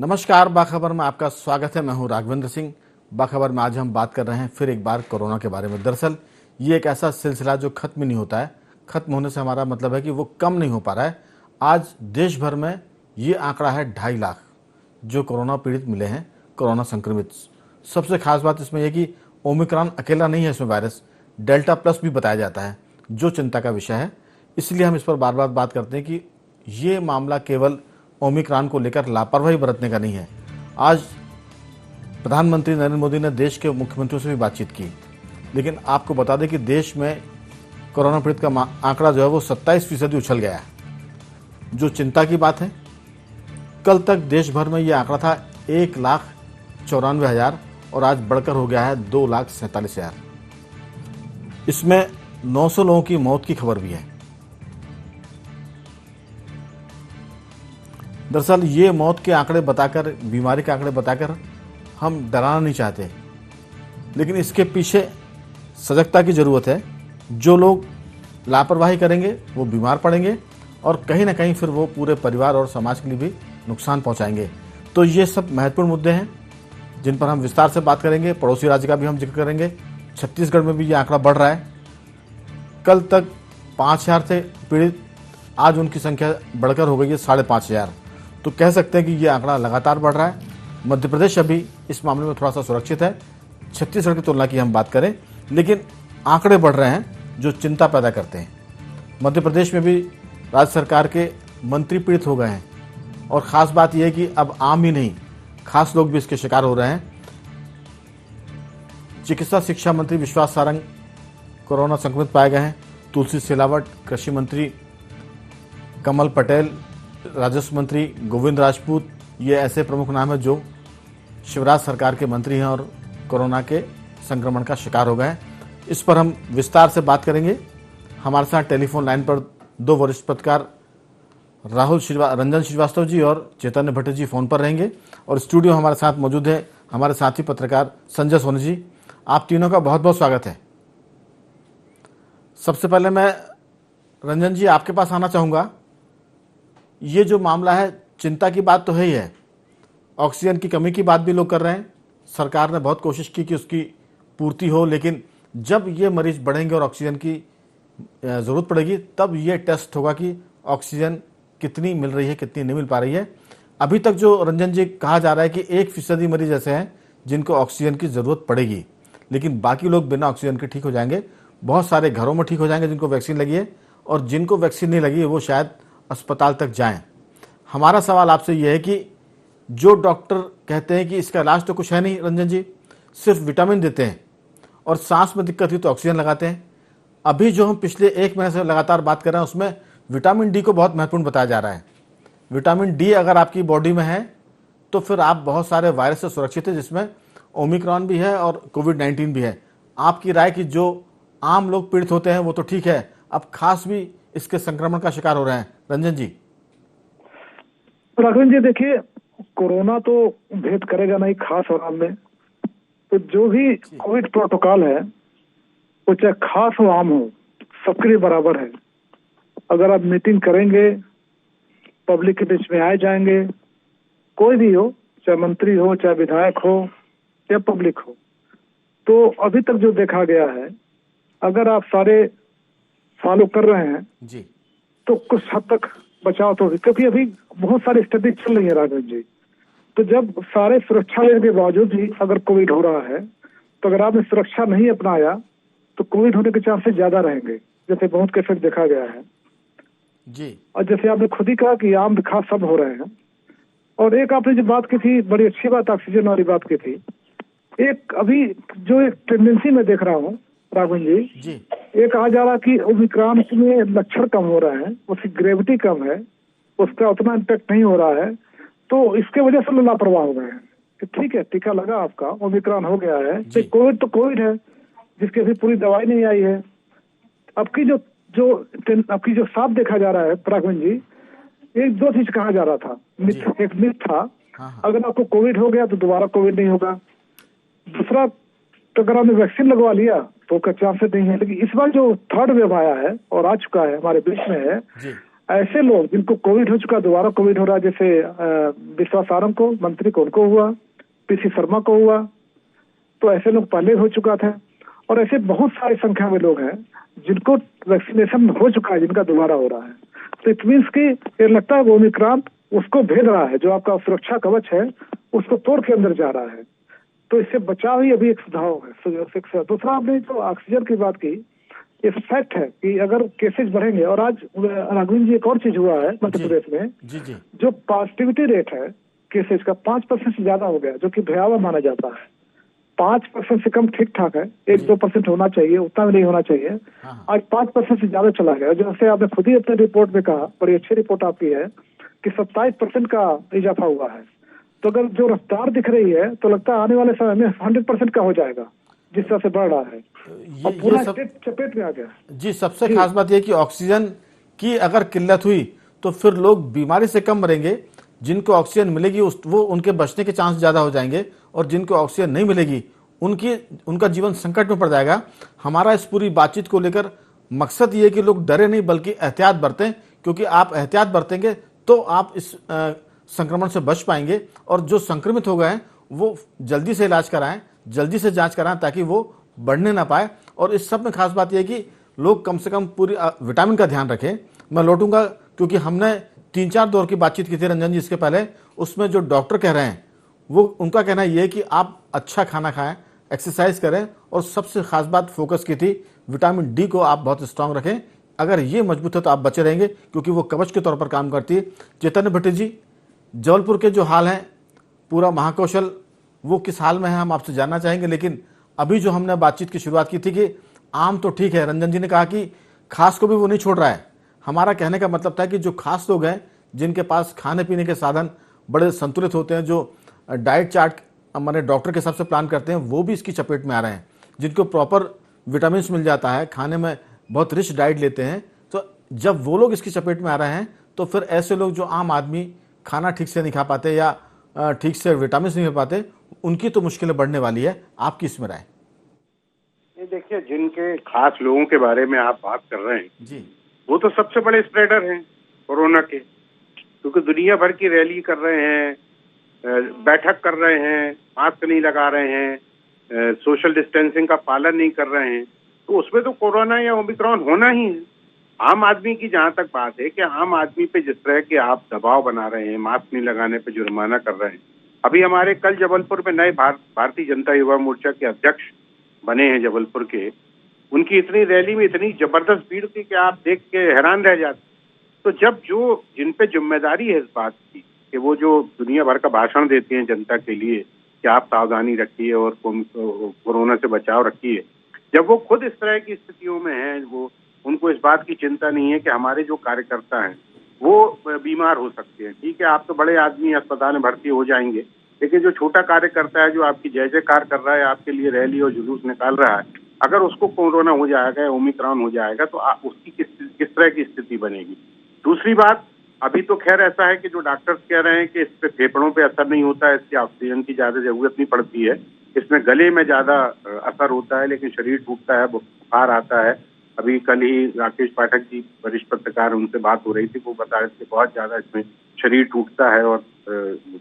नमस्कार, बाखबर में आपका स्वागत है। मैं हूं राघवेंद्र सिंह। बाखबर में आज हम बात कर रहे हैं फिर एक बार कोरोना के बारे में। दरअसल ये एक ऐसा सिलसिला जो खत्म ही नहीं होता है। खत्म होने से हमारा मतलब है कि वो कम नहीं हो पा रहा है। आज देश भर में ये आंकड़ा है 2.5 लाख जो कोरोना पीड़ित मिले हैं, कोरोना संक्रमित। सबसे खास बात इसमें यह कि ओमिक्रॉन अकेला नहीं है, इसमें वायरस डेल्टा प्लस भी बताया जाता है, जो चिंता का विषय है। इसलिए हम इस पर बार बार बात करते हैं कि ये मामला केवल ओमिक्रॉन को लेकर लापरवाही बरतने का नहीं है। आज प्रधानमंत्री नरेंद्र मोदी ने देश के मुख्यमंत्रियों से भी बातचीत की, लेकिन आपको बता दें कि देश में कोरोना पीड़ित का आंकड़ा जो है वो 27% उछल गया है, जो चिंता की बात है। कल तक देश भर में ये आंकड़ा था 1,94,000 और आज बढ़कर हो गया है 2,47,000। इसमें 900 लोगों की मौत की खबर भी है। दरअसल ये मौत के आंकड़े बताकर, बीमारी के आंकड़े बताकर हम डराना नहीं चाहते, लेकिन इसके पीछे सजगता की ज़रूरत है। जो लोग लापरवाही करेंगे वो बीमार पड़ेंगे और कहीं ना कहीं फिर वो पूरे परिवार और समाज के लिए भी नुकसान पहुंचाएंगे। तो ये सब महत्वपूर्ण मुद्दे हैं जिन पर हम विस्तार से बात करेंगे। पड़ोसी राज्य का भी हम जिक्र करेंगे। छत्तीसगढ़ में भी ये आंकड़ा बढ़ रहा है। कल तक 5,000 थे पीड़ित, आज उनकी संख्या बढ़कर हो गई है 5,500। तो कह सकते हैं कि ये आंकड़ा लगातार बढ़ रहा है। मध्य प्रदेश अभी इस मामले में थोड़ा सा सुरक्षित है, छत्तीसगढ़ की तुलना की हम बात करें, लेकिन आंकड़े बढ़ रहे हैं जो चिंता पैदा करते हैं। मध्य प्रदेश में भी राज्य सरकार के मंत्री पीड़ित हो गए हैं और ख़ास बात यह है कि अब आम ही नहीं, खास लोग भी इसके शिकार हो रहे हैं। चिकित्सा शिक्षा मंत्री विश्वास सारंग कोरोना संक्रमित पाए गए हैं। तुलसी सिलावट, कृषि मंत्री कमल पटेल, राजस्व मंत्री गोविंद राजपूत, ये ऐसे प्रमुख नाम हैं जो शिवराज सरकार के मंत्री हैं और कोरोना के संक्रमण का शिकार हो गए हैं। इस पर हम विस्तार से बात करेंगे। हमारे साथ टेलीफोन लाइन पर दो वरिष्ठ पत्रकार रंजन श्रीवास्तव जी और चैतन्य भट्ट जी फोन पर रहेंगे और स्टूडियो हमारे साथ मौजूद है हमारे साथी पत्रकार संजय सोनी जी। आप तीनों का बहुत बहुत स्वागत है। सबसे पहले मैं रंजन जी आपके पास आना चाहूँगा। ये जो मामला है, चिंता की बात तो है ही है। ऑक्सीजन की कमी की बात भी लोग कर रहे हैं। सरकार ने बहुत कोशिश की कि उसकी पूर्ति हो, लेकिन जब ये मरीज बढ़ेंगे और ऑक्सीजन की ज़रूरत पड़ेगी तब ये टेस्ट होगा कि ऑक्सीजन कितनी मिल रही है, कितनी नहीं मिल पा रही है। अभी तक जो रंजन जी कहा जा रहा है कि 1% मरीज ऐसे हैं जिनको ऑक्सीजन की ज़रूरत पड़ेगी, लेकिन बाकी लोग बिना ऑक्सीजन के ठीक हो जाएंगे। बहुत सारे घरों में ठीक हो जाएंगे जिनको वैक्सीन लगी है, और जिनको वैक्सीन नहीं लगी है वो शायद अस्पताल तक जाएं। हमारा सवाल आपसे यह है कि जो डॉक्टर कहते हैं कि इसका इलाज तो कुछ है नहीं रंजन जी, सिर्फ विटामिन देते हैं और सांस में दिक्कत हुई तो ऑक्सीजन लगाते हैं। अभी जो हम पिछले 1 महीने से लगातार बात कर रहे हैं उसमें विटामिन डी को बहुत महत्वपूर्ण बताया जा रहा है। विटामिन डी अगर आपकी बॉडी में है तो फिर आप बहुत सारे वायरस से सुरक्षित है, जिसमें ओमिक्रॉन भी है और कोविड-19 भी है। आपकी राय कि जो आम लोग पीड़ित होते हैं वो तो ठीक है, अब खास भी इसके संक्रमण का शिकार हो रहे हैं। रंजन जी। राघवन जी, देखिए, कोरोना तो भेद करेगा नहीं खास और आम में। तो जो भी कोविड प्रोटोकॉल है वो चाहे खास हो आम हो, सबके लिए बराबर है। अगर आप मीटिंग करेंगे, पब्लिक के बीच में आए जाएंगे, कोई भी हो, चाहे मंत्री हो, चाहे विधायक हो, चाहे पब्लिक हो, तो अभी तक जो देखा गया है, अगर आप सारे फॉलो कर रहे हैं जी, तो कुछ हद तक बचाव तो होगी, क्योंकि अभी बहुत सारी स्थिति चल रही है राघव जी। तो जब सारे सुरक्षा लेने के बावजूद भी अगर कोविड हो रहा है, तो अगर आपने सुरक्षा नहीं अपनाया तो कोविड होने के चांसेस ज्यादा रहेंगे, जैसे बहुत केसेस देखा गया है जी। और जैसे आपने खुद ही कहा कि आम खास सब हो रहे हैं। और एक आपने जो बात की थी, बड़ी अच्छी बात ऑक्सीजन वाली बात की थी। एक अभी जो एक टेंडेंसी में देख रहा हूँ राघवन जी, ये कहा जा रहा कि ओमिक्रॉन में लक्षण कम हो रहा है, उसकी ग्रेविटी कम है, उसका उतना इम्पैक्ट नहीं हो रहा है, तो इसके वजह से लोग लापरवाह हो गए हैं कि ठीक है, टीका लगा आपका, ओमिक्रॉन हो गया है, तो कोविड तो कोविड है जिसकी अभी पूरी दवाई नहीं आई है। अब की जो साफ देखा जा रहा है राघवन जी, एक दो चीज कहा जा रहा था। एक मिथ था, अगर आपको कोविड हो गया तो दोबारा कोविड नहीं होगा। दूसरा, तो अगर आपने वैक्सीन लगवा लिया तो उसका चांसेस नहीं है। लेकिन इस बार जो थर्ड वेव आया है और आ चुका है, हमारे बीच में है, ऐसे लोग जिनको कोविड हो चुका, दोबारा कोविड हो रहा है, जैसे विश्वास सारंग को, मंत्री को, उनको हुआ, पीसी शर्मा को हुआ, तो ऐसे लोग पहले हो चुका था। और ऐसे बहुत सारी संख्या में लोग हैं जिनको वैक्सीनेशन हो चुका है, जिनका दोबारा हो रहा है। तो इट मीन्स कि ये लगता है वो ओमिक्रॉन उसको भेद रहा है, जो आपका सुरक्षा कवच है उसको तोड़ के अंदर जा रहा है। तो इससे बचाव ही अभी एक सुझाव है। दूसरा, आपने जो ऑक्सीजन की बात की, ये फैक्ट है कि अगर केसेज बढ़ेंगे, और आज राघवेंद्र जी एक और चीज हुआ है मध्य प्रदेश में, जी जो पॉजिटिविटी रेट है केसेज का 5% से ज्यादा हो गया, जो कि भयावह माना जाता है। 5% से कम ठीक ठाक है, 1-2% होना चाहिए, उतना भी नहीं होना चाहिए। हाँ। आज 5% से ज्यादा चला गया। जैसे आपने खुद ही अपने रिपोर्ट में कहा, बड़ी अच्छी रिपोर्ट आपकी है कि 27% का इजाफा हुआ है। तो अगर जो रफ्तार दिख रही है तो लगता है आने वाले समय में 100% का हो जाएगा, जिस तरह से बढ़ रहा है। और पूरा स्टेट चपेट में आ गया। जी, सबसे खास बात यह कि ऑक्सीजन की अगर किल्लत हुई तो फिर लोग बीमारी से कम मरेंगे। जिनको ऑक्सीजन मिलेगी वो उनके बचने के चांस ज़्यादा हो जाएंगे, और जिनको ऑक्सीजन नहीं मिलेगी उनका जीवन संकट में पड़ जाएगा। हमारा इस पूरी बातचीत को लेकर मकसद ये है कि लोग डरे नहीं बल्कि एहतियात बरतें, क्योंकि आप एहतियात बरतेंगे तो आप इस संक्रमण से बच पाएंगे। और जो संक्रमित हो गए हैं वो जल्दी से इलाज कराएं, जल्दी से जांच कराएं, ताकि वो बढ़ने ना पाए। और इस सब में खास बात यह है कि लोग कम से कम पूरी विटामिन का ध्यान रखें। मैं लौटूंगा, क्योंकि हमने 3-4 दौर की बातचीत की थी रंजन जी इसके पहले। उसमें जो डॉक्टर कह रहे हैं वो उनका कहना यह है कि आप अच्छा खाना खाएं, एक्सरसाइज करें, और सबसे खास बात फोकस की थी विटामिन डी को आप बहुत स्ट्रांग रखें। अगर ये मजबूत है तो आप बचे रहेंगे, क्योंकि वो कवच के तौर पर काम करती है। चैतन्य भट्टी जी, जबलपुर के जो हाल हैं, पूरा महाकौशल वो किस हाल में है, हम आपसे जानना चाहेंगे। लेकिन अभी जो हमने बातचीत की शुरुआत की थी कि आम तो ठीक है, रंजन जी ने कहा कि खास को भी वो नहीं छोड़ रहा है। हमारा कहने का मतलब था कि जो खास लोग हैं, जिनके पास खाने पीने के साधन बड़े संतुलित होते हैं, जो डाइट चार्ट हमारे डॉक्टर के हिसाब से प्लान करते हैं, वो भी इसकी चपेट में आ रहे हैं। जिनको प्रॉपर विटामिन मिल जाता है, खाने में बहुत रिच डाइट लेते हैं, तो जब वो लोग इसकी चपेट में आ रहे हैं तो फिर ऐसे लोग जो आम आदमी खाना ठीक से नहीं खा पाते या ठीक से विटामिन नहीं मिल पाते, उनकी तो मुश्किलें बढ़ने वाली है। आपकी इसमें राय? ये देखिए, जिनके खास लोगों के बारे में आप बात कर रहे हैं जी, वो तो सबसे बड़े स्प्रेडर हैं कोरोना के, क्योंकि दुनिया भर की रैली कर रहे हैं, बैठक कर रहे हैं, मास्क नहीं लगा रहे हैं, सोशल डिस्टेंसिंग का पालन नहीं कर रहे हैं, तो उसमें तो कोरोना या ओमिक्रॉन होना ही है। आम आदमी की जहां तक बात है कि आम आदमी पे जिस तरह के आप दबाव बना रहे हैं, मास्क नहीं लगाने पे जुर्माना कर रहे हैं। अभी हमारे कल जबलपुर में नए भारतीय जनता युवा मोर्चा के अध्यक्ष बने हैं जबलपुर के, उनकी इतनी रैली में इतनी जबरदस्त भीड़ थी कि आप देख के हैरान रह जाते। तो जब जो जिन पे जिम्मेदारी है इस बात की कि वो जो दुनिया भर का भाषण देते हैं जनता के लिए कि आप सावधानी रखिए और कोरोना से बचाव रखिए, जब वो खुद इस तरह की स्थितियों में हैं, वो उनको इस बात की चिंता नहीं है कि हमारे जो कार्यकर्ता हैं वो बीमार हो सकते हैं। ठीक है, आप तो बड़े आदमी अस्पताल में भर्ती हो जाएंगे, लेकिन जो छोटा कार्यकर्ता है, जो आपकी जय जयकार कर रहा है, आपके लिए रैली और जुलूस निकाल रहा है, अगर उसको कोरोना हो जाएगा, ओमिक्रॉन हो जाएगा, तो उसकी किस तरह की स्थिति बनेगी। दूसरी बात, अभी तो खैर ऐसा है कि जो डॉक्टर्स कह रहे हैं कि इस पे फेफड़ों पे असर नहीं होता है, इसकी ऑक्सीजन की ज्यादा जरूरत नहीं पड़ती है, इसमें गले में ज्यादा असर होता है, लेकिन शरीर टूटता है, बुखार आता है। अभी कल ही राकेश पाठक जी वरिष्ठ पत्रकार, उनसे बात हो रही थी, वो बता रहे थे बहुत ज्यादा इसमें शरीर टूटता है और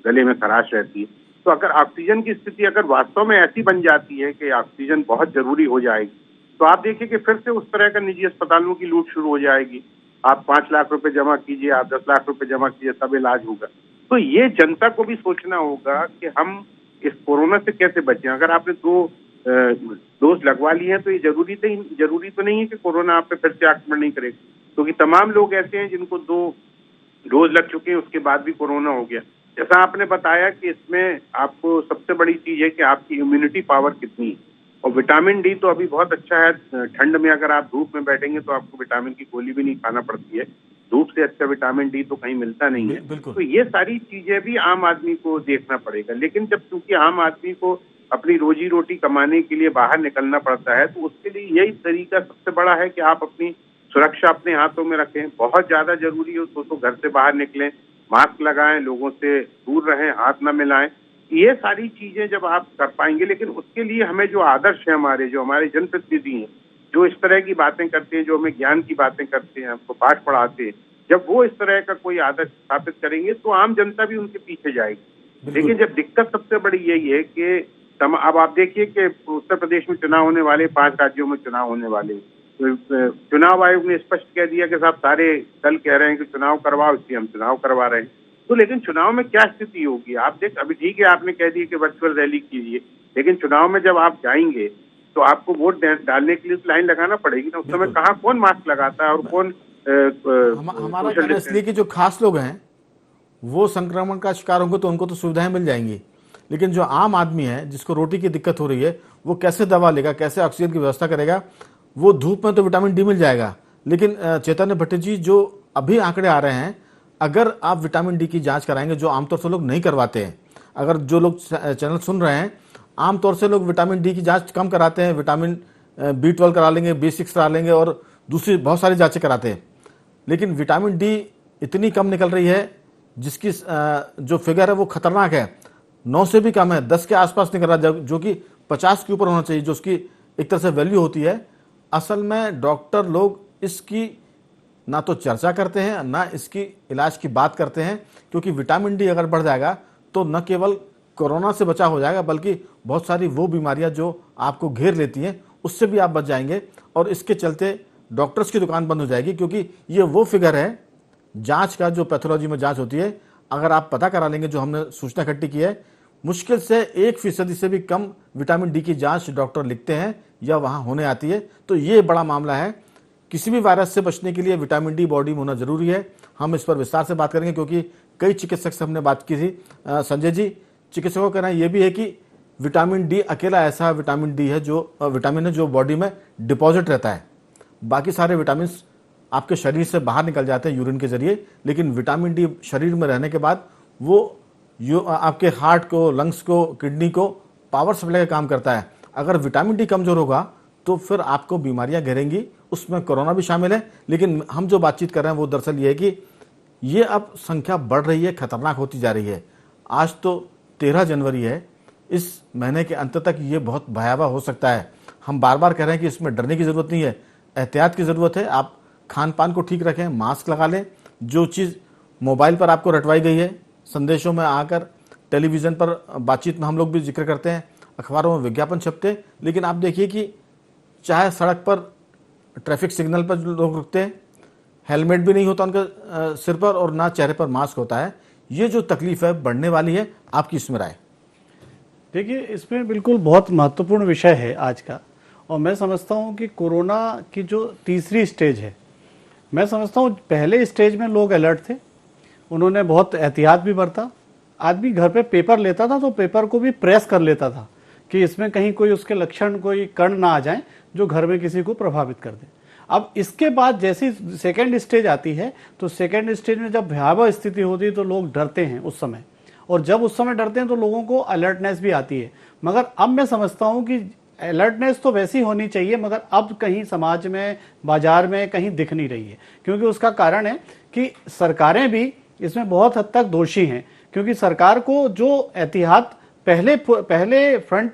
गले में खराश रहती है। तो अगर ऑक्सीजन की स्थिति अगर वास्तव में ऐसी बन जाती है कि ऑक्सीजन बहुत जरूरी हो जाएगी, तो आप देखिए कि फिर से उस तरह का निजी अस्पतालों की लूट शुरू हो जाएगी। आप 5 लाख रुपए जमा कीजिए, आप 10 लाख रुपए जमा कीजिए, तब इलाज होगा। तो ये जनता को भी सोचना होगा कि हम इस कोरोना से कैसे बचें। अगर आपने 2 डोज लगवा ली है तो ये जरूरी तो नहीं है कि कोरोना आप पे फिर से आक्रमण नहीं करेगा, क्योंकि तमाम लोग ऐसे हैं जिनको 2 डोज लग चुके हैं, उसके बाद भी कोरोना हो गया। जैसा आपने बताया कि इसमें आपको सबसे बड़ी चीज है कि आपकी इम्यूनिटी पावर कितनी है, और विटामिन डी तो अभी बहुत अच्छा है। ठंड में अगर आप धूप में बैठेंगे तो आपको विटामिन की गोली भी नहीं खाना पड़ती है, धूप से अच्छा विटामिन डी तो कहीं मिलता नहीं है। तो ये सारी चीजें भी आम आदमी को देखना पड़ेगा। लेकिन जब चूंकि आम आदमी को अपनी रोजी रोटी कमाने के लिए बाहर निकलना पड़ता है, तो उसके लिए यही तरीका सबसे बड़ा है कि आप अपनी सुरक्षा अपने हाथों में रखें। बहुत ज्यादा जरूरी हो तो घर से बाहर निकलें, मास्क लगाएं, लोगों से दूर रहें, हाथ न मिलाएं। ये सारी चीजें जब आप कर पाएंगे, लेकिन उसके लिए हमें जो आदर्श है, जो हमारे जनप्रतिनिधि हैं, जो इस तरह की बातें करते हैं, जो हमें ज्ञान की बातें करते हैं, हमको पाठ पढ़ाते हैं, जब वो इस तरह का कोई आदत स्थापित करेंगे तो आम जनता भी उनके पीछे जाएगी। लेकिन जब दिक्कत सबसे बड़ी यही है कि अब आप देखिए कि उत्तर प्रदेश में चुनाव होने वाले, 5 राज्यों में चुनाव होने वाले, तो चुनाव आयोग ने स्पष्ट कह दिया कि साहब सारे दल कह रहे हैं कि चुनाव करवाओ, इसलिए हम चुनाव करवा रहे हैं। तो लेकिन चुनाव में क्या स्थिति होगी आप देख, अभी ठीक है आपने कह दिया कि वर्चुअल रैली कीजिए, लेकिन चुनाव में जब आप जाएंगे तो आपको वोट डालने के लिए तो लाइन लगाना पड़ेगी ना। उस समय कहाँ कौन मास्क लगाता है और कौन हमारा कहना इसलिए कि जो खास लोग हैं वो संक्रमण का शिकार होंगे तो उनको तो सुविधाएं मिल जाएंगी, लेकिन जो आम आदमी है जिसको रोटी की दिक्कत हो रही है वो कैसे दवा लेगा, कैसे ऑक्सीजन की व्यवस्था करेगा। वो धूप में तो विटामिन डी मिल जाएगा, लेकिन चैतन्य भट्ट जी जो अभी आंकड़े आ रहे हैं, अगर आप विटामिन डी की जांच कराएंगे जो आमतौर से लोग नहीं करवाते हैं, अगर जो लोग चैनल सुन रहे हैं आमतौर से लोग विटामिन डी की जांच कम कराते हैं, विटामिन B12 करा लेंगे, B6 करा लेंगे और दूसरी बहुत सारी जांचें कराते हैं, लेकिन विटामिन डी इतनी कम निकल रही है जिसकी जो फिगर है वो खतरनाक है, 9 से भी कम है, 10 के आसपास निकल रहा है, जो कि 50 के ऊपर होना चाहिए, जो उसकी एक तरह से वैल्यू होती है। असल में डॉक्टर लोग इसकी ना तो चर्चा करते हैं ना इसकी इलाज की बात करते हैं, क्योंकि विटामिन डी अगर बढ़ जाएगा तो न केवल कोरोना से बचा हो जाएगा बल्कि बहुत सारी वो बीमारियां जो आपको घेर लेती हैं उससे भी आप बच जाएंगे, और इसके चलते डॉक्टर्स की दुकान बंद हो जाएगी। क्योंकि ये वो फिगर है जांच का, जो पैथोलॉजी में जांच होती है, अगर आप पता करा लेंगे, जो हमने सूचना इकट्ठी की है, मुश्किल से 1% से भी कम विटामिन डी की जांच डॉक्टर लिखते हैं या वहां होने आती है। तो ये बड़ा मामला है। किसी भी वायरस से बचने के लिए विटामिन डी बॉडी में होना जरूरी है। हम इस पर विस्तार से बात करेंगे क्योंकि कई चिकित्सक से हमने बात की थी। संजय जी, चिकित्सकों का कहना यह भी है कि विटामिन डी अकेला ऐसा विटामिन डी है जो विटामिन है जो बॉडी में डिपॉजिट रहता है, बाकी सारे विटामिन आपके शरीर से बाहर निकल जाते हैं यूरिन के जरिए, लेकिन विटामिन डी शरीर में रहने के बाद वो आपके हार्ट को, लंग्स को, किडनी को पावर सप्लाई का काम करता है। अगर विटामिन डी कमजोर होगा तो फिर आपको बीमारियां घेरेंगी, उसमें कोरोना भी शामिल है। लेकिन हम जो बातचीत कर रहे हैं वो दरअसल ये है कि ये अब संख्या बढ़ रही है, खतरनाक होती जा रही है। आज तो 13 जनवरी है, इस महीने के अंत तक ये बहुत भयावह हो सकता है। हम बार बार कह रहे हैं कि इसमें डरने की जरूरत नहीं है, एहतियात की जरूरत है। आप खान पान को ठीक रखें, मास्क लगा लें, जो चीज़ मोबाइल पर आपको रटवाई गई है, संदेशों में आकर, टेलीविज़न पर बातचीत में हम लोग भी जिक्र करते हैं, अखबारों में विज्ञापन छपते हैं, लेकिन आप देखिए कि चाहे सड़क पर ट्रैफिक सिग्नल पर लोग रुकते हैं, हेलमेट भी नहीं होता उनके सिर पर और ना चेहरे पर मास्क होता है। ये जो तकलीफ है बढ़ने वाली है, आपकी इसमें राय? देखिए, इसमें बिल्कुल बहुत महत्वपूर्ण विषय है आज का, और मैं समझता हूँ कि कोरोना की जो तीसरी स्टेज है, मैं समझता हूँ पहले स्टेज में लोग अलर्ट थे, उन्होंने बहुत एहतियात भी बरता। आदमी घर पे पेपर लेता था तो पेपर को भी प्रेस कर लेता था कि इसमें कहीं कोई उसके लक्षण, कोई कण ना आ जाए जो घर में किसी को प्रभावित कर दे। अब इसके बाद जैसी सेकेंड स्टेज आती है तो सेकेंड स्टेज में जब भयावह स्थिति होती है तो लोग डरते हैं उस समय, और जब उस समय डरते हैं तो लोगों को अलर्टनेस भी आती है। मगर अब मैं समझता हूं कि अलर्टनेस तो वैसी होनी चाहिए, मगर अब कहीं समाज में, बाजार में कहीं दिख नहीं रही है, क्योंकि उसका कारण है कि सरकारें भी इसमें बहुत हद तक दोषी हैं। क्योंकि सरकार को जो एहतियात पहले फ्रंट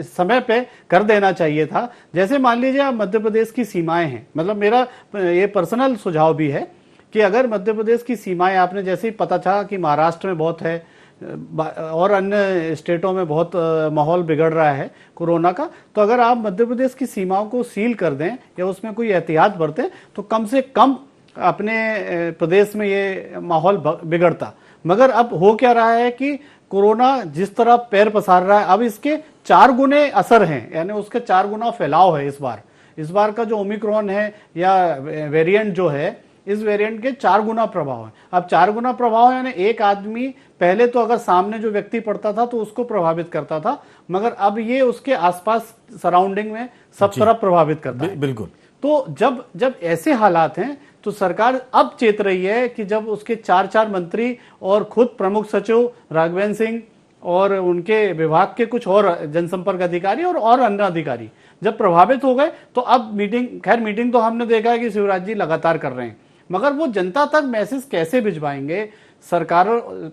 समय पे कर देना चाहिए था, जैसे मान लीजिए मध्य प्रदेश की सीमाएं हैं, मतलब मेरा ये पर्सनल सुझाव भी है कि अगर मध्य प्रदेश की सीमाएं, आपने जैसे ही पता चला कि महाराष्ट्र में बहुत है और अन्य स्टेटों में बहुत माहौल बिगड़ रहा है कोरोना का, तो अगर आप मध्य प्रदेश की सीमाओं को सील कर दें या उसमें कोई एहतियात बरतें तो कम से कम अपने प्रदेश में ये माहौल बिगड़ता। मगर अब हो क्या रहा है कि कोरोना जिस तरह पैर पसार रहा है, अब इसके 4 गुने असर हैं, यानी उसके 4 गुना फैलाव है इस बार का जो ओमिक्रॉन है या वेरिएंट जो है, इस वेरिएंट के 4 गुना प्रभाव है। अब 4 गुना प्रभाव है, यानी एक आदमी पहले तो अगर सामने जो व्यक्ति पड़ता था तो उसको प्रभावित करता था, मगर अब ये उसके आसपास सराउंडिंग में सब तरफ प्रभावित करता है। बिल्कुल। तो जब ऐसे हालात हैं तो सरकार अब चेत रही है कि जब उसके 4 मंत्री और खुद प्रमुख सचिव राघवेंद्र सिंह और उनके विभाग के कुछ और जनसंपर्क अधिकारी और अन्य अधिकारी जब प्रभावित हो गए, तो अब मीटिंग तो हमने देखा है कि शिवराज जी लगातार कर रहे हैं, मगर वो जनता तक मैसेज कैसे भिजवाएंगे, सरकार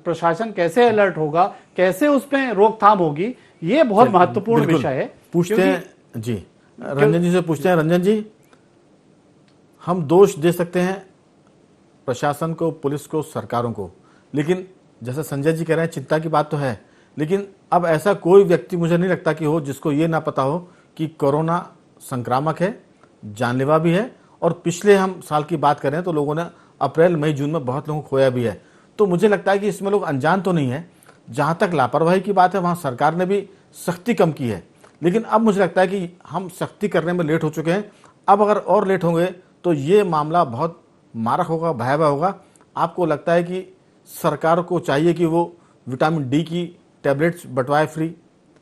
प्रशासन कैसे अलर्ट होगा, कैसे उस पर रोकथाम होगी, ये बहुत महत्वपूर्ण विषय है। पूछते हैं जी, रंजन जी से पूछते हैं। रंजन जी, हम दोष दे सकते हैं प्रशासन को, पुलिस को, सरकारों को। लेकिन जैसे संजय जी कह रहे हैं, चिंता की बात तो है, लेकिन अब ऐसा कोई व्यक्ति मुझे नहीं लगता कि हो जिसको ये ना पता हो कि कोरोना संक्रामक है, जानलेवा भी है, और पिछले हम साल की बात करें तो लोगों ने अप्रैल, मई, जून में बहुत लोगों को खोया भी है। तो मुझे लगता है कि इसमें लोग अनजान तो नहीं है। जहाँ तक लापरवाही की बात है, वहाँ सरकार ने भी सख्ती कम की है, लेकिन अब मुझे लगता है कि हम सख्ती करने में लेट हो चुके हैं। अब अगर और लेट होंगे तो ये मामला बहुत मारक होगा, भयावह होगा। आपको लगता है कि सरकार को चाहिए कि वो विटामिन डी की टैबलेट्स बंटवाए free,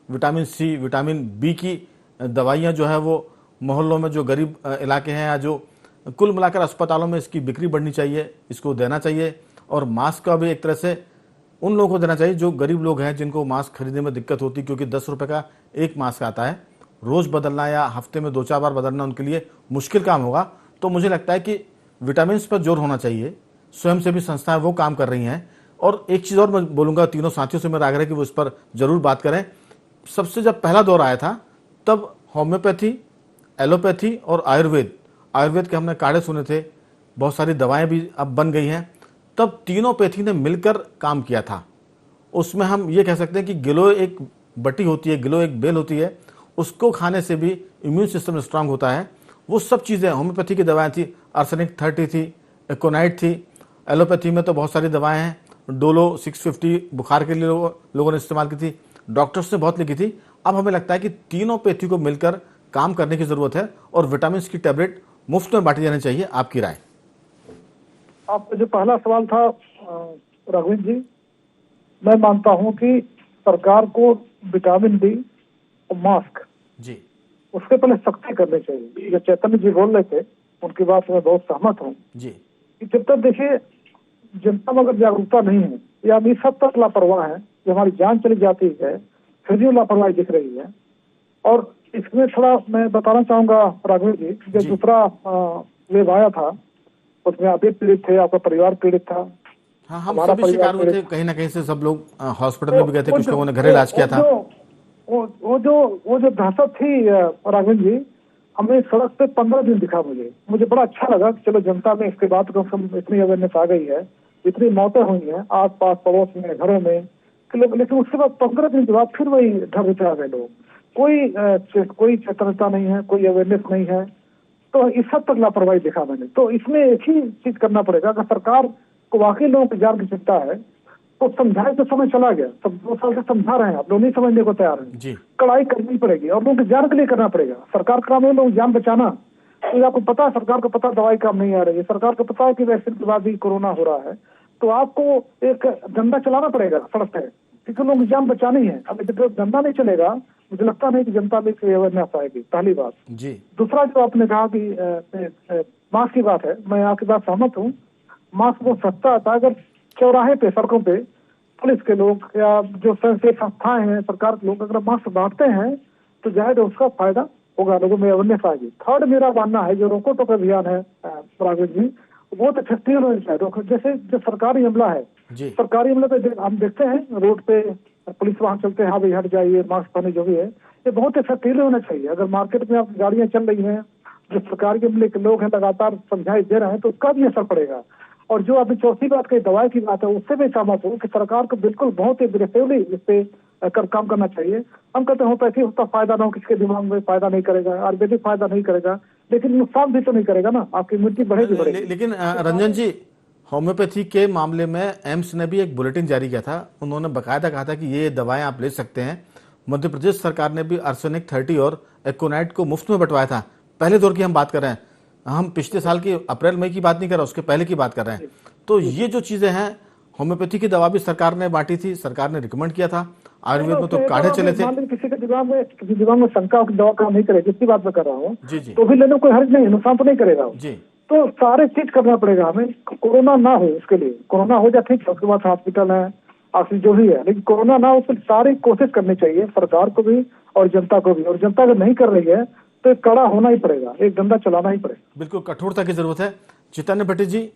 vitamin C, vitamin B की दवाइयाँ जो है वो मोहल्लों में जो गरीब इलाके हैं या जो कुल मिलाकर अस्पतालों में इसकी बिक्री बढ़नी चाहिए, इसको देना चाहिए। और मास्क का भी एक तरह से उन लोगों को देना चाहिए जो गरीब लोग हैं, जिनको मास्क खरीदने में दिक्कत होती है, क्योंकि 10 रुपये का एक मास्क आता है, रोज़ बदलना या हफ्ते में 2-4 बार बदलना उनके लिए मुश्किल काम होगा। तो मुझे लगता है कि विटामिन पर जोर होना चाहिए। स्वयंसेवी संस्थाएं वो काम कर रही हैं। और एक चीज़ और मैं बोलूँगा, तीनों साथियों से मेरा आग्रह है कि वो इस पर ज़रूर बात करें। सबसे जब पहला दौर आया था तब होम्योपैथी, एलोपैथी और आयुर्वेद के हमने काढ़े सुने थे, बहुत सारी दवाएं भी अब बन गई हैं। तब तीनों पैथी ने मिलकर काम किया था। उसमें हम ये कह सकते हैं कि गिलोय एक बटी होती है, गिलोय एक बेल होती है, उसको खाने से भी इम्यून सिस्टम स्ट्रांग होता है। वो सब चीज़ें होम्योपैथी की दवाएं थी, आर्सेनिक 30 थी, एकोनाइट थी। एलोपैथी में तो बहुत सारी दवाएं हैं, डोलो 650 बुखार के लिए लोगों ने इस्तेमाल की थी, डॉक्टर्स ने बहुत लिखी थी। अब हमें लगता है कि तीनों पैथी को मिलकर काम करने की ज़रूरत है और विटामिन की टैबलेट मुफ्त में बांटी जानी चाहिए। आपकी राय? आपका जो पहला सवाल था राघवेंद्र जी, मैं मानता हूं कि सरकार को विटामिन डी और मास्क जी, उसके पहले सख्ती करनी चाहिए। जो चैतन्य जी बोल रहे थे उनकी बात से मैं बहुत सहमत हूँ जी, कि जब तक देखिए जनता में अगर जागरूकता नहीं है या अभी सब तक लापरवाह है, जो हमारी जान चली जाती है, फिर भी लापरवाही दिख रही है। और इसमें थोड़ा मैं बताना चाहूंगा राघवेंद्र जी, जो दूसरा वेव आया था उसमें आप भी पीड़ित थे, आपका परिवार पीड़ित था। हाँ, हम सभी शिकार हुए थे कहीं ना कहीं से। सब लोग हॉस्पिटल में भी गए थे, कुछ लोगों ने घर इलाज किया था। वो जो दहशत थी राघवेंद्र जी, हमें सड़क पे 15 दिन दिखा। मुझे बड़ा अच्छा लगा कि चलो जनता में इसके बाद तो इतनी अवेयरनेस आ गई है, इतनी मौतें हुई हैं आस पास पड़ोस में, घरों में कि लोग, लेकिन उसके बाद 15 दिन के बाद फिर वही ढर पे आ गए लोग। कोई चेतनता नहीं है, कोई अवेयरनेस नहीं है। तो इस हद तक लापरवाही देखा मैंने। तो इसमें एक ही चीज करना पड़ेगा, अगर सरकार को वाकई लोगों की जान की चिंता है तो समझाए। तो समय चला गया, सब 2 साल से समझा रहे हैं, आप लोग नहीं समझने को तैयार हैं। कड़ाई करनी पड़ेगी और लोगों की जान के लिए करना पड़ेगा। सरकार का काम है लोग जान बचाना। तो आपको पता है, सरकार को पता दवाई काम नहीं आ रही है, सरकार को पता है कि वैक्सीन के बाद भी कोरोना हो रहा है, तो आपको एक धंधा चलाना पड़ेगा सड़क पे, क्योंकि लोगों की जान बचानी है। अब जब धंधा नहीं चलेगा, मुझे लगता नहीं कि जनता में अवेयरनेस आएगी, पहली बात जी। दूसरा जो आपने कहा कि मास्क की बात है, मैं आपकी बात सहमत हूँ। मास्क बहुत सस्ता आता है। अगर चौराहे पे, सड़कों पे पुलिस के लोग या जो स्वयंसेवी संस्थाएं हैं, सरकार के लोग अगर मास्क बांटते हैं तो जाहिर उसका फायदा होगा, लोगों में अवेयरनेस आएगी। थर्ड मेरा मानना है, जो रोको टोको अभियान है राघवेंद्र जी, वो तो इफेक्टिव होना चाहिए। जैसे जो सरकारी अमला है, सरकारी अमला पे हम देखते हैं रोड पे पुलिस वहां चलते हैं, हाँ भाई हट जाइए, मास्क पहने, जो भी है, ये बहुत इफेक्टिव होना चाहिए। अगर मार्केट में आप गाड़ियां चल रही हैं, जो सरकारी अमले के लोग हैं लगातार समझाई दे रहे हैं, तो उसका भी असर पड़ेगा। और जो अभी चौथी बात कही, दवाई की बात है, उससे भी सहमत हूँ कि सरकार को बिल्कुल बहुत ही एग्रेसिवली इस पे काम करना चाहिए। हम कहते हैं होम्योपैथी उसका फायदा ना हो, किसके दिमाग में फायदा नहीं करेगा, आयुर्वेदिक फायदा नहीं करेगा, लेकिन नुकसान भी तो नहीं करेगा ना, आपकी इम्यूनिटी बढ़ेगी। लेकिन रंजन जी, होम्योपैथी के मामले में एम्स ने भी एक बुलेटिन जारी किया था। उन्होंने बकायदा कहा था कि ये दवाएं आप ले सकते हैं। मध्य प्रदेश सरकार ने भी आर्सेनिक 30 और एकोनाइट को मुफ्त में बंटवाया था। पहले दौर की हम बात कर रहे हैं, हम पिछले साल की अप्रैल मई की बात नहीं कर रहे, उसके पहले की बात कर रहे हैं। तो ये जो चीजें हैं, होम्योपैथी की दवा भी सरकार ने बांटी थी, सरकार ने रिकमेंड किया था। आयुर्वेद में तो काढ़े चले थे। किसी के दिमाग में शंका की दवा काम नहीं करेगी, जिसकी बात मैं कर रहा हूँ, तो भी लेने कोई हर्ज नहीं, नुकसान तो नहीं करेगा जी। तो सारे चीज करना पड़ेगा हमें, कोरोना ना हो उसके लिए। कोरोना हो जाए ठीक है, उसके बाद हॉस्पिटल है, ऑक्सीजन जो भी है, लेकिन कोरोना ना हो उसकी सारी कोशिश करनी चाहिए, सरकार को भी और जनता को भी। और जनता अगर नहीं कर रही है तो एक कड़ा होना ही पड़ेगा, एक धंधा चलाना ही पड़ेगा। बिल्कुल कठोरता की जरूरत है। चैतन्य भट्टी जी,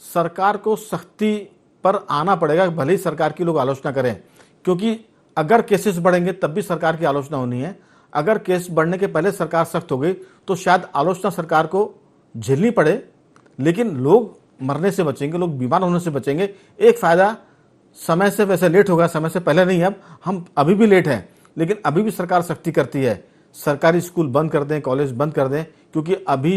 सरकार को सख्ती पर आना पड़ेगा, भले ही सरकार की लोग आलोचना करें, क्योंकि अगर केसेस बढ़ेंगे तब भी सरकार की आलोचना होनी है। अगर केस बढ़ने के पहले सरकार सख्त हो गई तो शायद आलोचना सरकार को झेलनी पड़े, लेकिन लोग मरने से बचेंगे, लोग बीमार होने से बचेंगे। एक फायदा समय से, वैसे लेट होगा, समय से पहले नहीं, अब हम अभी भी लेट हैं, लेकिन अभी भी सरकार सख्ती करती है, सरकारी स्कूल बंद कर दें, कॉलेज बंद कर दें, क्योंकि अभी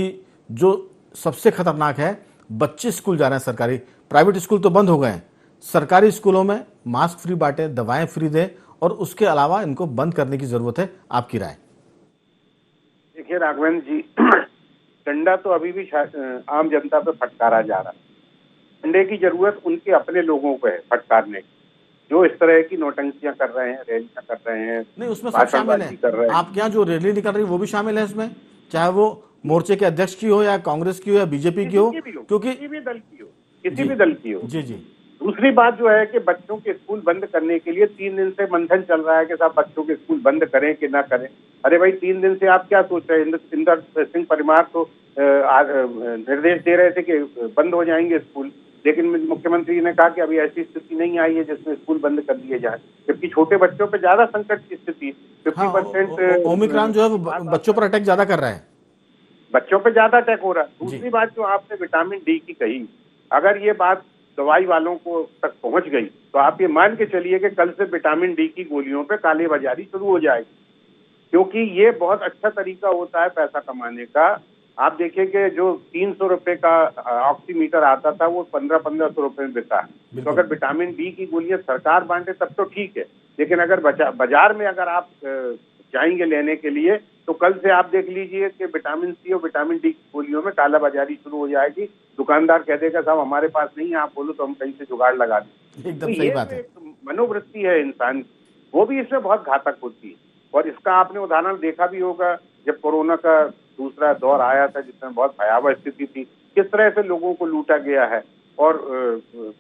जो सबसे खतरनाक है, बच्चे स्कूल जा रहे हैं सरकारी, प्राइवेट स्कूल तो बंद हो गए हैं। सरकारी स्कूलों में मास्क फ्री बांटें, दवाएं फ्री दें, और उसके अलावा इनको बंद करने की जरूरत है। आपकी राय? देखिए राघवेंद्र जी, डंडा तो अभी भी आम जनता पे फटकारा जा रहा है। डंडे की जरूरत उनके अपने लोगों को है फटकारने की, जो इस तरह की नौटंकियां कर रहे हैं, रैलियां कर रहे हैं, नहीं, उसमें सब शामिल है। आपके यहाँ जो रैली निकल रही है वो भी शामिल है इसमें, चाहे वो मोर्चे के अध्यक्ष की हो, या कांग्रेस की हो, या बीजेपी की हो, क्योंकि किसी भी दल की हो, किसी भी दल की हो। जी जी। दूसरी बात जो है कि बच्चों के स्कूल बंद करने के लिए 3 दिन से मंथन चल रहा है कि साहब बच्चों के स्कूल बंद करें कि ना करें। अरे भाई, 3 दिन से आप क्या सोच रहे हैं? इंदर सिंह परमार तो निर्देश दे रहे थे कि बंद हो जाएंगे स्कूल, लेकिन मुख्यमंत्री ने कहा कि अभी ऐसी स्थिति नहीं आई है जिसमें स्कूल बंद कर दिए जाए, जबकि छोटे बच्चों पे ज्यादा संकट की स्थिति। 50% ओमिक्रॉन जो है वो बच्चों पर अटैक ज्यादा कर रहा है, बच्चों पे ज्यादा अटैक हो रहा है। दूसरी बात जो आपने विटामिन डी की कही, अगर ये बात दवाई वालों को तक पहुंच गई तो आप ये मान के चलिए कि कल से विटामिन डी की गोलियों पे कालेबाजारी शुरू हो जाएगी, क्योंकि ये बहुत अच्छा तरीका होता है पैसा कमाने का। आप देखिए कि जो 300 रुपए का ऑक्सीमीटर आता था वो 1500 रुपए में बिका है। तो अगर विटामिन डी की गोलियां सरकार बांटे तब तो ठीक है, लेकिन अगर बाजार में अगर आप जाएंगे लेने के लिए तो कल से आप देख लीजिए कि विटामिन सी और विटामिन डी की गोलियों में कालाबाजारी शुरू हो जाएगी। दुकानदार कह देगा साहब हमारे पास नहीं है, आप बोलो तो हम कहीं से जुगाड़ लगा दें। एकदम सही बात है। मनोवृत्ति है इंसान की, वो भी इसमें बहुत घातक होती है। और इसका आपने उदाहरण देखा भी होगा, जब कोरोना का दूसरा दौर आया था जिसमें बहुत भयावह स्थिति थी, किस तरह से लोगों को लूटा गया है और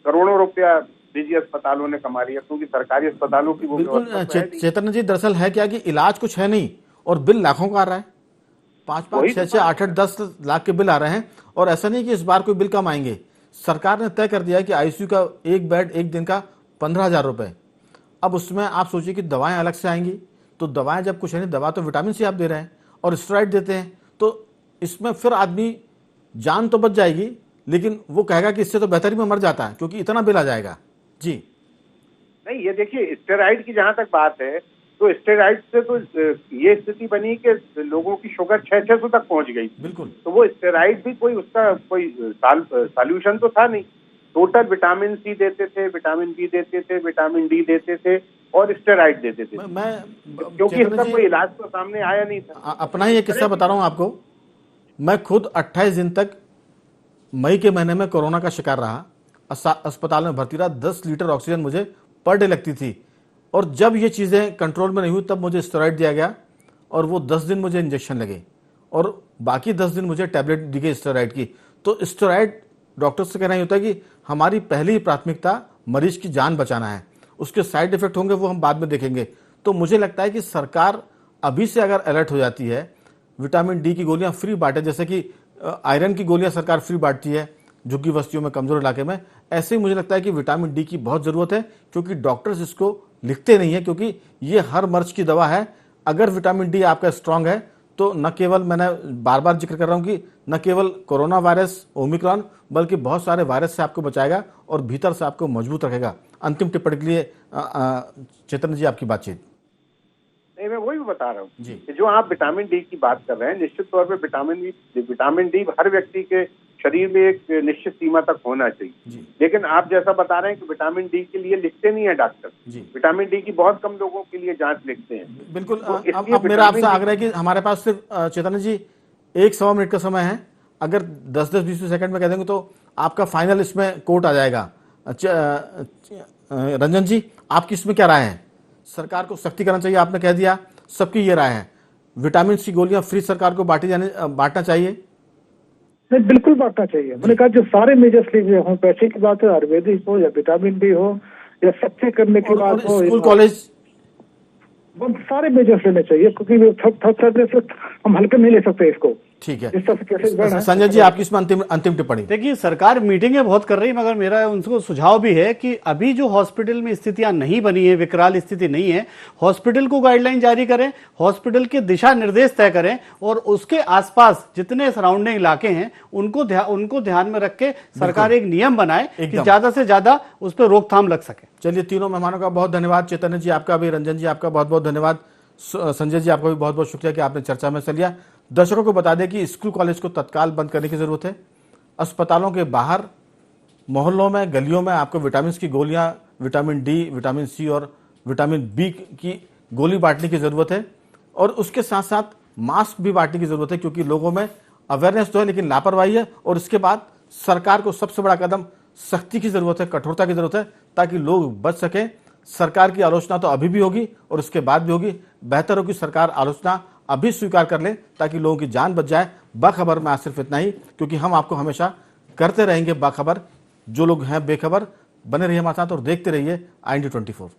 करोड़ों रुपया निजी अस्पतालों ने कमा लिया, क्योंकि सरकारी अस्पतालों की वो बिल्कुल। चेतन जी, दरअसल है क्या कि इलाज कुछ है नहीं और बिल लाखों का आ रहा है, 5-5, 6-6, 8-8, 10 लाख के बिल आ रहे हैं। और ऐसा नहीं कि इस बार कोई बिल कम आएंगे। सरकार ने तय कर दिया है कि आईसीयू का एक बेड एक दिन का 15,000 रुपए। अब उसमें आप सोचिए कि दवाएं अलग से आएंगी, तो दवाएं जब कुछ है नहीं, दवा तो विटामिन सी आप दे रहे हैं और स्टेरॉइड देते हैं, तो इसमें फिर आदमी जान तो बच जाएगी, लेकिन वो कहेगा कि इससे तो बेहतर ही में मर जाता है, क्योंकि इतना बिल आ जाएगा। जी नहीं, ये देखिए स्टेरॉइड की जहां तक बात है, तो स्टेरॉइड से तो ये स्थिति बनी कि लोगों की शुगर 600 तक पहुंच गई। बिल्कुल। तो वो स्टेरॉइड भी कोई उसका कोई सॉल्यूशन तो था नहीं। टोटल विटामिन सी देते थे, विटामिन बी देते थे, विटामिन डी देते थे और स्टेरॉइड देते थे। क्योंकि इसका कोई इलाज तो सामने आया नहीं था। अपना ही एक किस्सा बता रहा हूं आपको। मैं खुद 28 दिन तक मई के महीने में कोरोना का शिकार रहा, अस्पताल में भर्ती रहा। 10 लीटर ऑक्सीजन मुझे पर डे लगती थी, और जब ये चीज़ें कंट्रोल में नहीं हुई तब मुझे स्टेरॉइड दिया गया, और वो 10 दिन मुझे इंजेक्शन लगे और बाकी 10 दिन मुझे टैबलेट दी गई स्टेरॉइड की। तो स्टेरॉइड, डॉक्टर से कहना ही होता है कि हमारी पहली प्राथमिकता मरीज की जान बचाना है, उसके साइड इफेक्ट होंगे वो हम बाद में देखेंगे। तो मुझे लगता है कि सरकार अभी से अगर अलर्ट हो जाती है, विटामिन डी की गोलियां फ्री बांटे, जैसे कि आयरन की गोलियां सरकार फ्री बांटती है झुग्गी बस्तियों में, कमजोर इलाके में, ऐसे ही मुझे लगता है कि विटामिन डी की बहुत जरूरत है, क्योंकि डॉक्टर्स इसको लिखते नहीं है, क्योंकि ये हर मर्ज की दवा है। अगर विटामिन डी आपका स्ट्रांग है तो न केवल, मैंने बार बार जिक्र कर रहा हूं कि न केवल कोरोना वायरस ओमिक्रॉन, बल्कि बहुत सारे वायरस से आपको बचाएगा और भीतर से आपको मजबूत रखेगा। अंतिम टिप्पणी के लिए चेतन जी आपकी बातचीत। नहीं, मैं वही बता रहा हूँ कि जो आप विटामिन डी की बात कर रहे हैं, निश्चित तौर पे विटामिन डी हर व्यक्ति के शरीर में एक निश्चित सीमा तक होना चाहिए। लेकिन आप जैसा बता रहे हैं कि विटामिन डी के लिए लिखते नहीं है डॉक्टर, विटामिन डी की बहुत कम लोगों के लिए जांच लिखते हैं। बिल्कुल। अब मेरा आपसे आग्रह है कि हमारे पास सिर्फ चेतन जी 1-1.25 मिनट का समय है, अगर 10-10, 20 सेकंड में कह देंगे तो आपका फाइनल इसमें कोट आ जाएगा। रंजन जी, आपकी इसमें क्या राय है? सरकार को सख्ती करना चाहिए, आपने कह दिया, सबकी ये राय है, विटामिन सी गोलियां फ्री सरकार को बांटना चाहिए? नहीं, बिल्कुल बांटना चाहिए। मैंने कहा जो सारे मेजर्स लीजिए, होम्योपैथी की बात है, आयुर्वेदिक हो या विटामिन डी हो या सख्ती करने की बात हो, स्कूल कॉलेज सारे मेजर्स लेने चाहिए, क्योंकि थर्ड से हम हल्के नहीं ले सकते इसको। ठीक है। इस तरह से केसेस बढ़ रहे हैं। संजय जी, आपकी इसमें अंतिम टिप्पणी। देखिए, सरकार मीटिंगें बहुत कर रही है, मगर मेरा उनको सुझाव भी है कि अभी जो हॉस्पिटल में स्थितियां नहीं बनी है, विकराल स्थिति नहीं है, हॉस्पिटल को गाइडलाइन जारी करें, हॉस्पिटल के दिशा निर्देश तय करें और उसके आसपास जितने सराउंडिंग इलाके हैं उनको ध्यान में रख के सरकार एक नियम बनाए कि ज्यादा से ज्यादा उस पर रोकथाम लग सके। चलिए, तीनों मेहमानों का बहुत धन्यवाद। चैतन्य जी आपका भी, रंजन जी आपका बहुत बहुत धन्यवाद, संजय जी आपका भी बहुत बहुत शुक्रिया कि आपने चर्चा में हिस्सा लिया। दर्शकों को बता दें कि स्कूल कॉलेज को तत्काल बंद करने की जरूरत है। अस्पतालों के बाहर, मोहल्लों में, गलियों में आपको विटामिन की गोलियां, विटामिन डी, विटामिन सी और विटामिन बी की गोली बांटने की जरूरत है। और उसके साथ साथ मास्क भी बांटने की जरूरत है, क्योंकि लोगों में अवेयरनेस तो है लेकिन लापरवाही है। और इसके बाद सरकार को सबसे बड़ा कदम सख्ती की जरूरत है, कठोरता की जरूरत है, ताकि लोग बच सकें। सरकार की आलोचना तो अभी भी होगी और उसके बाद भी होगी। बेहतर हो कि सरकार आलोचना अभी स्वीकार कर ले ताकि लोगों की जान बच जाए। बाखबर में आज सिर्फ इतना ही, क्योंकि हम आपको हमेशा करते रहेंगे बाखबर। जो लोग हैं बेखबर, बने रहिए हमारे साथ और देखते रहिए IND24।